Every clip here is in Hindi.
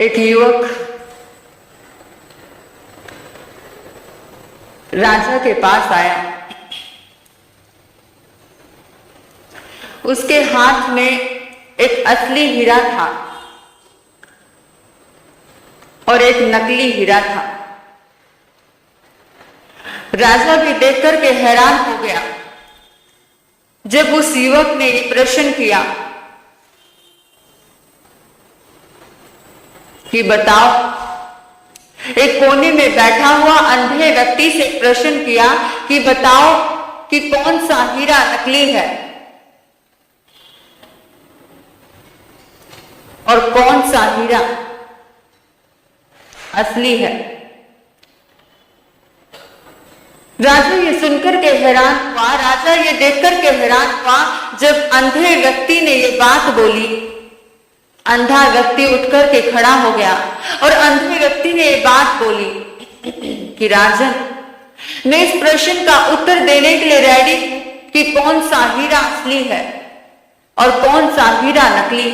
एक युवक राजा के पास आया। उसके हाथ में एक असली हीरा था और एक नकली हीरा था। राजा भी देखकर के हैरान हो गया जब उस युवक ने ये प्रश्न किया कि बताओ, एक कोने में बैठा हुआ अंधे व्यक्ति से प्रश्न किया कि बताओ कि कौन सा हीरा नकली है और कौन सा हीरा असली है। राजा ये सुनकर के हैरान हुआ, राजा ये देखकर के हैरान हुआ जब अंधे व्यक्ति ने ये बात बोली। अंधा व्यक्ति उठकर के खड़ा हो गया और अंधे व्यक्ति ने ये बात बोली कि राजन, मैं इस प्रश्न का उत्तर देने के लिए रेडी हूं कि कौन सा हीरा असली है और कौन सा हीरा नकली।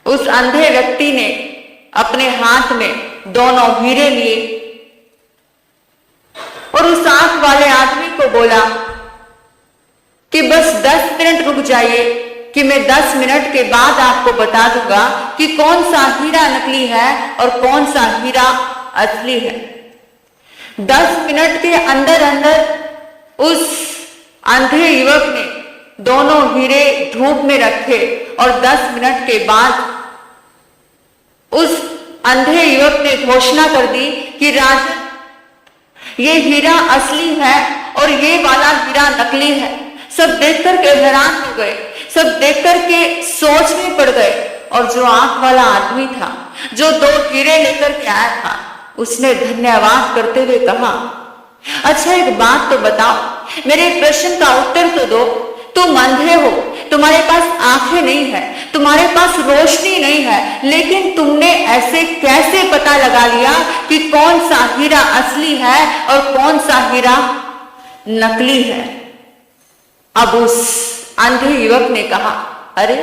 उस अंधे व्यक्ति ने अपने हाथ में दोनों हीरे लिए और उस आंख वाले आदमी को बोला कि बस 10 मिनट रुक जाइए कि मैं 10 मिनट के बाद आपको बता दूंगा कि कौन सा हीरा नकली है और कौन सा हीरा असली है। 10 मिनट के अंदर अंदर उस अंधे युवक ने दोनों हीरे धूप में रखे और 10 मिनट के बाद उस अंधे युवक ने घोषणा कर दी कि राजन, ये हीरा असली है और ये वाला हीरा नकली है। सब देखकर के हैरान हो गए, सब देखकर के सोच में पड़ गए और जो आंख वाला आदमी था, जो 2 हीरे लेकर के आया था, उसने धन्यवाद करते हुए कहा, अच्छा एक बात तो बताओ, मेरे प्रश्न का उत्तर तो दो। तुम अंधे हो, तुम्हारे पास आंखें नहीं है, तुम्हारे पास रोशनी नहीं है, लेकिन तुमने ऐसे कैसे पता लगा लिया कि कौन सा हीरा असली है और कौन सा हीरा नकली है। अब उस अंधे युवक ने कहा, अरे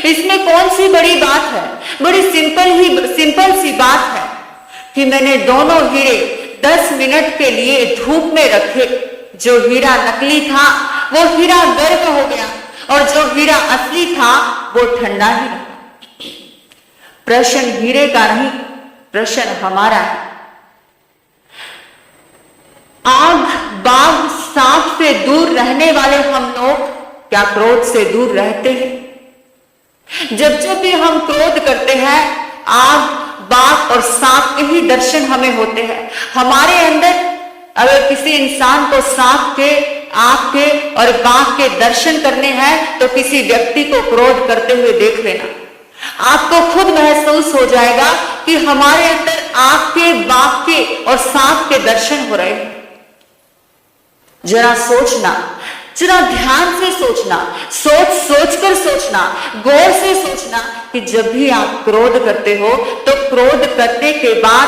इसमें कौन सी बड़ी बात है, बड़ी सिंपल सी बात है कि मैंने दोनों हीरे 10 मिनट के लिए धूप में रखे। जो हीरा नकली था वो हीरा गर्म हो गया और जो हीरा असली था वो ठंडा ही रहा। प्रश्न हीरे का नहीं, प्रश्न हमारा है। आग, बाघ, सांप से दूर रहने वाले हम लोग क्या क्रोध से दूर रहते हैं? जब जब भी हम क्रोध करते हैं, आग, बाघ और सांप के ही दर्शन हमें होते हैं। हमारे अंदर अगर किसी इंसान को सांप के, आग के और बाघ के दर्शन करने हैं तो किसी व्यक्ति को क्रोध करते हुए देख लेना। आपको खुद महसूस हो जाएगा कि हमारे अंदर आग के, बाघ के और सांप के दर्शन हो रहे हैं। जरा सोचना, जरा ध्यान से सोचना, सोच कर सोचना, गौर से सोचना कि जब भी आप क्रोध करते हो तो क्रोध करने के बाद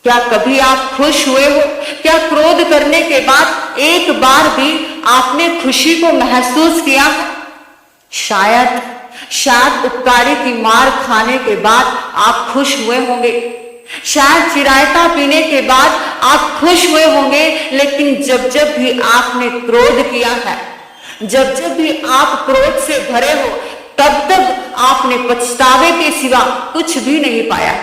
क्या कभी आप खुश हुए हो? क्या क्रोध करने के बाद एक बार भी आपने खुशी को महसूस किया? शायद उपकारी की मार खाने के बाद आप खुश हुए होंगे, शायद चिरायता पीने के बाद आप खुश हुए होंगे, लेकिन जब जब भी आपने क्रोध किया है, जब जब भी आप क्रोध से भरे हो, तब तब आपने पछतावे के सिवा कुछ भी नहीं पाया।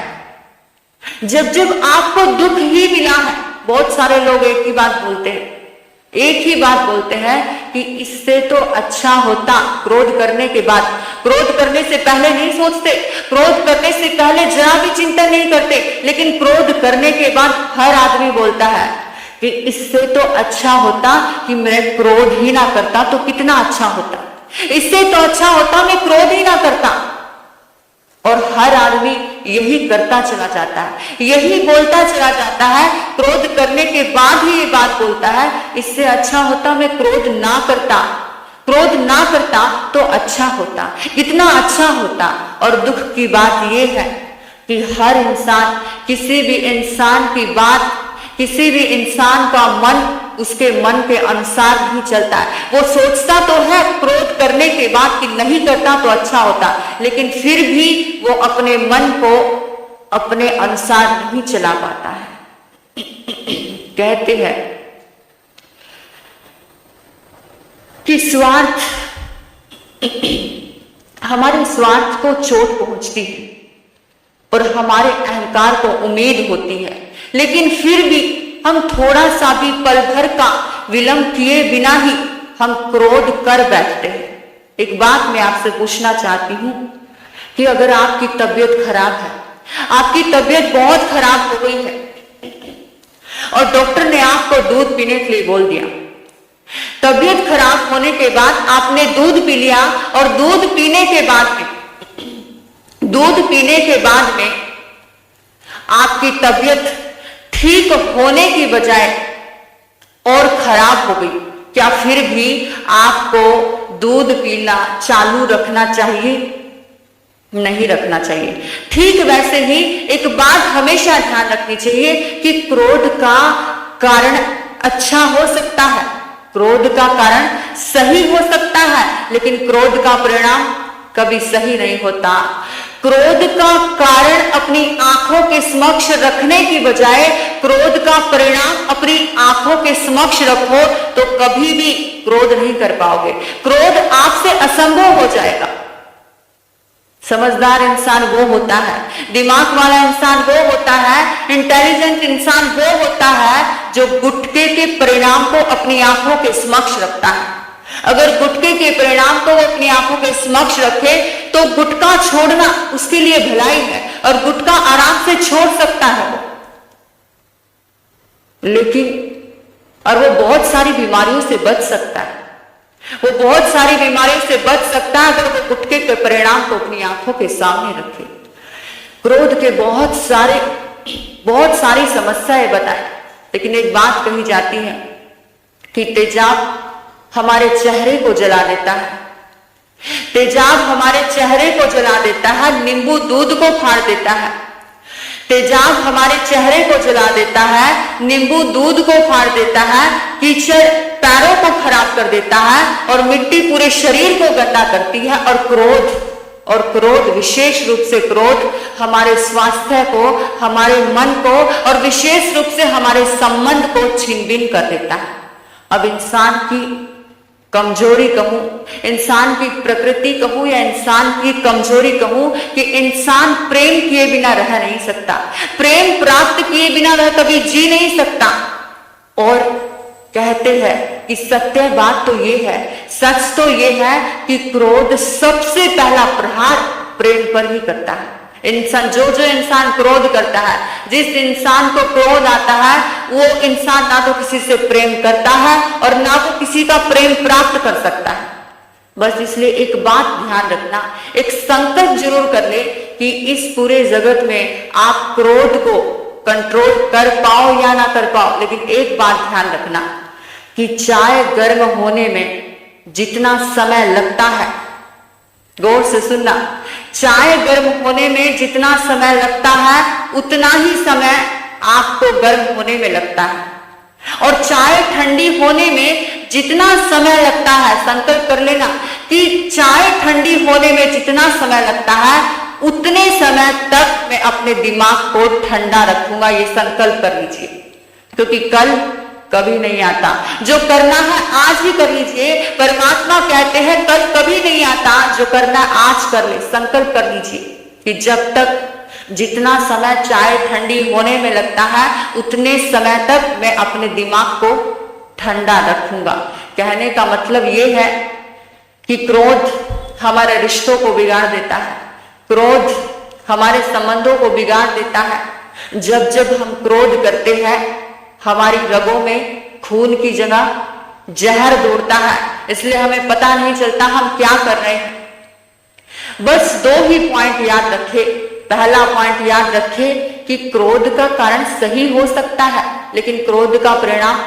जब जब आपको दुख ही मिला है, बहुत सारे लोग एक ही बात बोलते हैं कि इससे तो अच्छा होता क्रोध करने के बाद। क्रोध करने से पहले नहीं सोचते, क्रोध करने से पहले जरा भी चिंता नहीं करते, लेकिन क्रोध करने के बाद हर आदमी बोलता है कि इससे तो अच्छा होता कि मैं क्रोध ही ना करता तो कितना अच्छा होता, इससे तो अच्छा होता मैं क्रोध ही ना करता। और हर आदमी यही करता चला जाता है, यही बोलता चला जाता है, क्रोध करने के बाद ही ये बात बोलता है, इससे अच्छा होता मैं क्रोध ना करता तो अच्छा होता, कितना अच्छा होता। और दुख की बात ये है कि हर इंसान, किसी भी इंसान की बात, किसी भी इंसान का मन उसके मन के अनुसार नहीं चलता है। वो सोचता तो है क्रोध करने के बाद कि नहीं करता तो अच्छा होता, लेकिन फिर भी वो अपने मन को अपने अनुसार नहीं चला पाता है। कहते हैं कि स्वार्थ, हमारे स्वार्थ को चोट पहुंचती है और हमारे अहंकार को उम्मीद होती है, लेकिन फिर भी हम थोड़ा सा भी पल भर का विलंब किए बिना ही हम क्रोध कर बैठते हैं। एक बात मैं आपसे पूछना चाहती हूं कि अगर आपकी तबीयत खराब है, आपकी तबीयत बहुत खराब हो गई है और डॉक्टर ने आपको दूध पीने के लिए बोल दिया, तबीयत खराब होने के बाद आपने दूध पी लिया और दूध पीने के बाद में आपकी तबीयत ठीक होने की बजाय और खराब हो गई, क्या फिर भी आपको दूध पीना चालू रखना चाहिए? नहीं रखना चाहिए। ठीक वैसे ही एक बात हमेशा ध्यान रखनी चाहिए कि क्रोध का कारण अच्छा हो सकता है, क्रोध का कारण सही हो सकता है, लेकिन क्रोध का परिणाम कभी सही नहीं होता। क्रोध का कारण अपनी आंखों के समक्ष रखने की बजाय क्रोध का परिणाम अपनी आंखों के समक्ष रखो तो कभी भी क्रोध नहीं कर पाओगे, क्रोध आपसे असंभव हो जाएगा। समझदार इंसान वो होता है, दिमाग वाला इंसान वो होता है, इंटेलिजेंट इंसान वो होता है जो गुटके के परिणाम को अपनी आंखों के समक्ष रखता है। अगर गुटके के परिणाम को वो अपनी आंखों के समक्ष रखे तो गुटखा छोड़ना उसके लिए भलाई है और गुटखा आराम से छोड़ सकता है वो, लेकिन और वो बहुत सारी बीमारियों से बच सकता है, वो बहुत सारी बीमारियों से बच सकता है अगर वो गुटके के परिणाम को अपनी आंखों के सामने रखे। क्रोध के बहुत सारी समस्याएं बताए, लेकिन एक बात कही जाती है कि तेजाब हमारे चेहरे को जला देता है, तेजाब हमारे चेहरे को जला देता है, नींबू दूध को फाड़ देता है, तेजाब हमारे चेहरे को जला देता है, नींबू दूध को फाड़ देता है, कीचड़ पैरों को खराब कर देता है और मिट्टी पूरे शरीर को गंदा करती है। और क्रोध विशेष रूप से क्रोध हमारे स्वास्थ्य को, हमारे मन को और विशेष रूप से हमारे संबंध को छिन-भिन कर देता है। अब इंसान की कमजोरी कहूं, इंसान की प्रकृति कहूं या इंसान की कमजोरी कहूं कि इंसान प्रेम किए बिना रह नहीं सकता, प्रेम प्राप्त किए बिना वह कभी जी नहीं सकता। और कहते हैं कि सत्य बात तो ये है, सच तो ये है कि क्रोध सबसे पहला प्रहार प्रेम पर ही करता है। इंसान जो इंसान क्रोध करता है, जिस इंसान को क्रोध आता है, वो इंसान ना तो किसी से प्रेम करता है और ना वो किसी का प्रेम प्राप्त कर सकता है। बस इसलिए एक बात ध्यान रखना, एक संकल्प जरूर कर ले कि इस पूरे जगत में आप क्रोध को कंट्रोल कर पाओ या ना कर पाओ, लेकिन एक बात ध्यान रखना कि चाय गर्म होने में जितना समय लगता है, गौर से सुनना, चाय गर्म होने में जितना समय लगता है उतना ही समय आपको गर्म होने में लगता है, और चाय ठंडी होने में जितना समय लगता है, संकल्प कर लेना कि चाय ठंडी होने में जितना समय लगता है उतने समय तक मैं अपने दिमाग को ठंडा रखूंगा। ये संकल्प कर लीजिए, क्योंकि कल कभी नहीं आता। जो करना है आज ही कर लीजिए। परमात्मा कहते हैं कल कभी नहीं आता, जो करना आज कर ले। संकल्प कर लीजिए कि जब तक जितना समय चाय ठंडी होने में लगता है उतने समय तक मैं अपने दिमाग को ठंडा रखूंगा। कहने का मतलब ये है कि क्रोध हमारे रिश्तों को बिगाड़ देता है, क्रोध हमारे संबंधों को बिगाड़ देता है। जब जब हम क्रोध करते हैं हमारी रगों में खून की जगह जहर दौड़ता है, इसलिए हमें पता नहीं चलता हम क्या कर रहे हैं। बस दो ही पॉइंट याद रखे। पहला पॉइंट याद रखे कि क्रोध का कारण सही हो सकता है, लेकिन क्रोध का परिणाम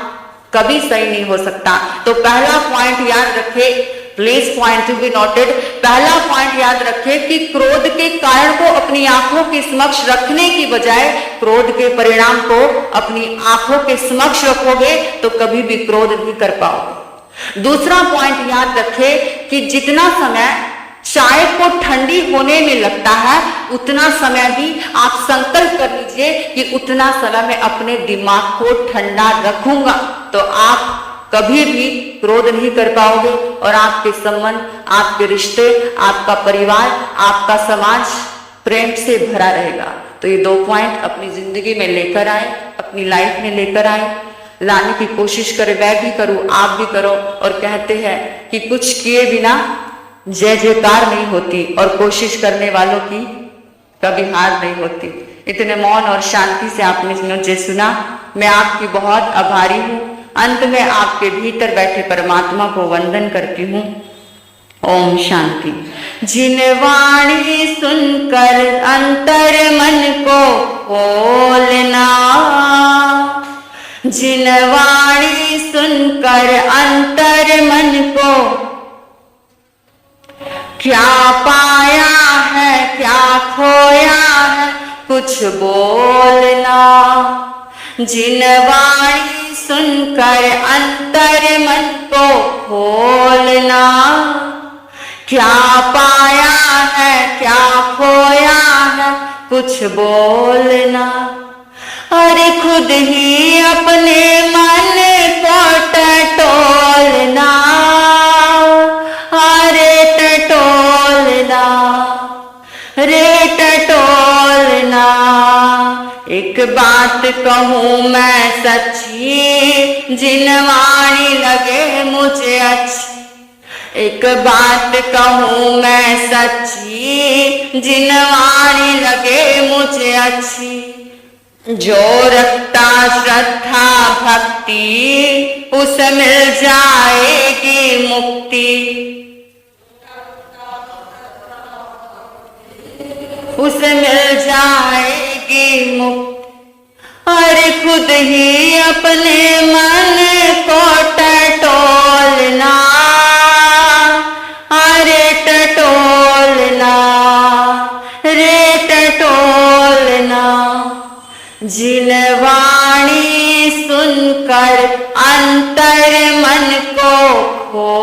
कभी सही नहीं हो सकता। तो पहला पॉइंट याद रखे, please point to be noted. पहला पॉइंट याद रखे कि क्रोध के कारण को अपनी आंखों के समक्ष रखने की बजाय क्रोध के परिणाम को अपनी आंखों के समक्ष रखोगे तो कभी भी क्रोध नहीं कर पाओगे। दूसरा पॉइंट याद रखें कि जितना समय चाय को ठंडी होने में लगता है उतना समय भी आप संकल्प कर लीजिए कि उतना समय मैं अपने दिमाग को ठंडा रखूंगा, तो आप कभी भी क्रोध नहीं कर पाओगे और आपके संबंध, आपके रिश्ते, आपका परिवार, आपका समाज प्रेम से भरा रहेगा। तो ये 2 पॉइंट अपनी जिंदगी में लेकर आए, अपनी लाइफ में लेकर आए, लाने की कोशिश करें। मैं भी करूं, आप भी करो। और कहते हैं कि कुछ किए बिना जय जयकार नहीं होती और कोशिश करने वालों की कभी हार नहीं होती। इतने मौन और शांति से आपने मुझे सुना, मैं आपकी बहुत आभारी हूँ। अंत में आपके भीतर बैठे परमात्मा को वंदन करती हूँ। ओम शांति। जिन वाणी सुनकर अंतर मन को खोलना, जिन वाणी सुनकर अंतर मन को क्या पाया है क्या खोया है कुछ बोलना, जिन वाणी सुनकर अंतर मन को खोलना, क्या पाया है क्या खोया है कुछ बोलना। अरे खुद ही अपने मन को टटोलना, अरे टटोलना, रे टटोलना। एक बात कहूँ मैं सच्ची, जिन वाणी लगे मुझे अच्छी। एक बात कहूँ मैं सच्ची, जिन वाणी लगे मुझे अच्छी। जो रखता श्रद्धा भक्ति उसे मिल जाएगी मुक्ति, उसे मिल जाएगी मुक्ति। अरे खुद ही अपने मन को टटोलना, अरे टटोलना, रे टटोलना। जिन वाणी सुनकर अंतर मन को खो